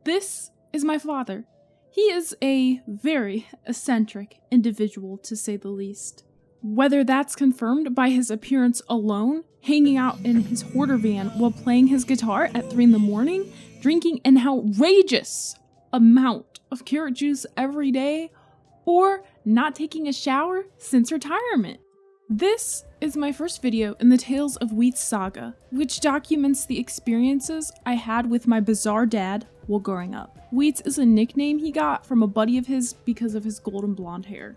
This is my father. He is a very eccentric individual, to say the least. Whether that's confirmed by his appearance alone, hanging out in his hoarder van while playing his guitar at 3 a.m, drinking an outrageous amount of carrot juice every day, or not taking a shower since retirement. This is my first video in the Tales of Wheats saga, which documents the experiences I had with my bizarre dad while growing up. Wheats is a nickname he got from a buddy of his because of his golden blonde hair.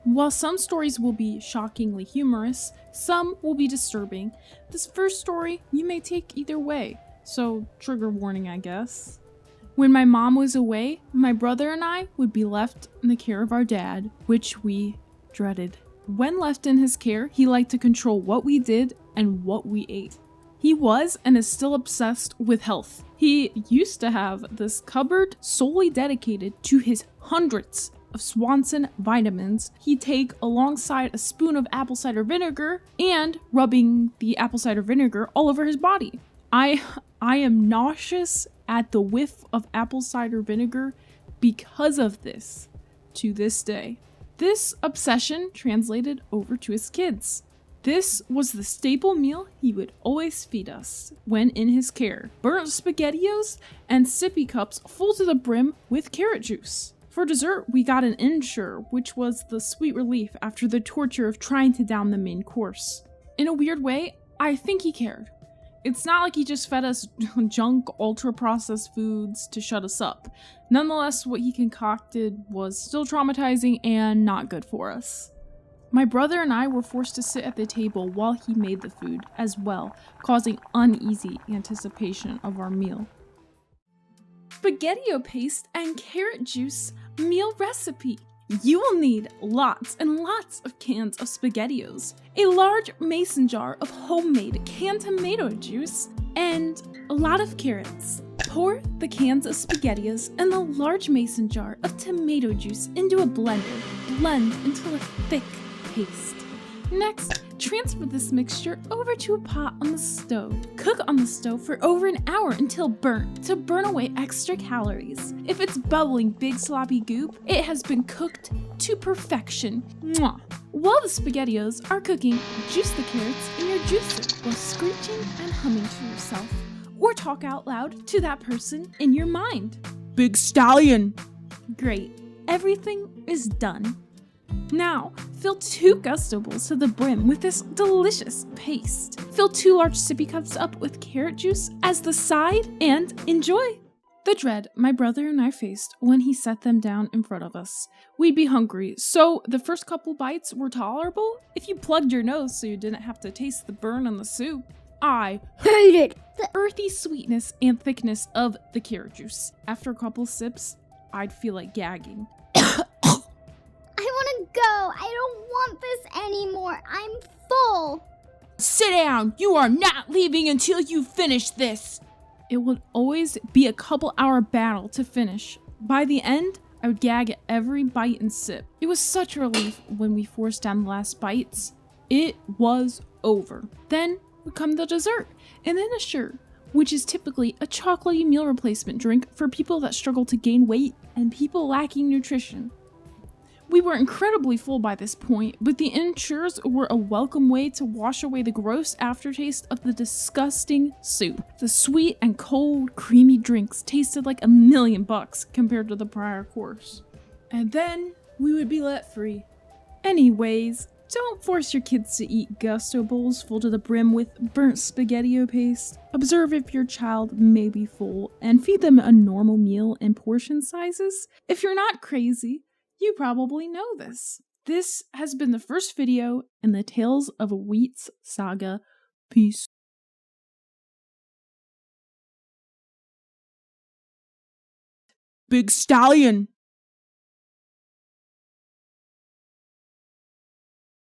While some stories will be shockingly humorous, some will be disturbing. This first story you may take either way, so trigger warning, I guess. When my mom was away, my brother and I would be left in the care of our dad, which we dreaded. When left in his care, he liked to control what we did and what we ate. He was and is still obsessed with health. He used to have this cupboard solely dedicated to his hundreds of Swanson vitamins he'd take alongside a spoon of apple cider vinegar and rubbing the apple cider vinegar all over his body. I am nauseous at the whiff of apple cider vinegar because of this to this day. This obsession translated over to his kids. This was the staple meal he would always feed us when in his care. Burnt SpaghettiOs and sippy cups full to the brim with carrot juice. For dessert, we got an Ensure, which was the sweet relief after the torture of trying to down the main course. In a weird way, I think he cared. It's not like he just fed us junk, ultra-processed foods to shut us up. Nonetheless, what he concocted was still traumatizing and not good for us. My brother and I were forced to sit at the table while he made the food as well, causing uneasy anticipation of our meal. SpaghettiO paste and carrot juice meal recipe. You will need lots and lots of cans of SpaghettiOs, a large mason jar of homemade canned tomato juice, and a lot of carrots. Pour the cans of SpaghettiOs and the large mason jar of tomato juice into a blender. Blend until a thick paste. Next, transfer this mixture over to a pot on the stove. Cook on the stove for over an hour until burnt to burn away extra calories. If it's bubbling big sloppy goop, it has been cooked to perfection. Mwah. While the SpaghettiOs are cooking, juice the carrots in your juicer while screeching and humming to yourself. Or talk out loud to that person in your mind. Big stallion! Great. Everything is done. Now, fill 2 Gusto bowls to the brim with this delicious paste. Fill 2 large sippy cups up with carrot juice as the side and enjoy! The dread my brother and I faced when he set them down in front of us. We'd be hungry, so the first couple bites were tolerable if you plugged your nose so you didn't have to taste the burn on the soup. I hated the earthy sweetness and thickness of the carrot juice. After a couple sips, I'd feel like gagging. Go. I don't want this anymore. I'm full. Sit down. You are not leaving until you finish this. It would always be a couple-hour battle to finish. By the end, I would gag at every bite and sip. It was such a relief when we forced down the last bites. It was over. Then would come the dessert, and then a Ensure, which is typically a chocolatey meal replacement drink for people that struggle to gain weight and people lacking nutrition. We were incredibly full by this point, but the Ensures were a welcome way to wash away the gross aftertaste of the disgusting soup. The sweet and cold, creamy drinks tasted like $1,000,000 compared to the prior course. And then we would be let free. Anyways, don't force your kids to eat Gusto bowls full to the brim with burnt SpaghettiO paste. Observe if your child may be full and feed them a normal meal in portion sizes. If you're not crazy, you probably know this. This has been the first video in the Tales of Wheats saga. Peace. Big stallion!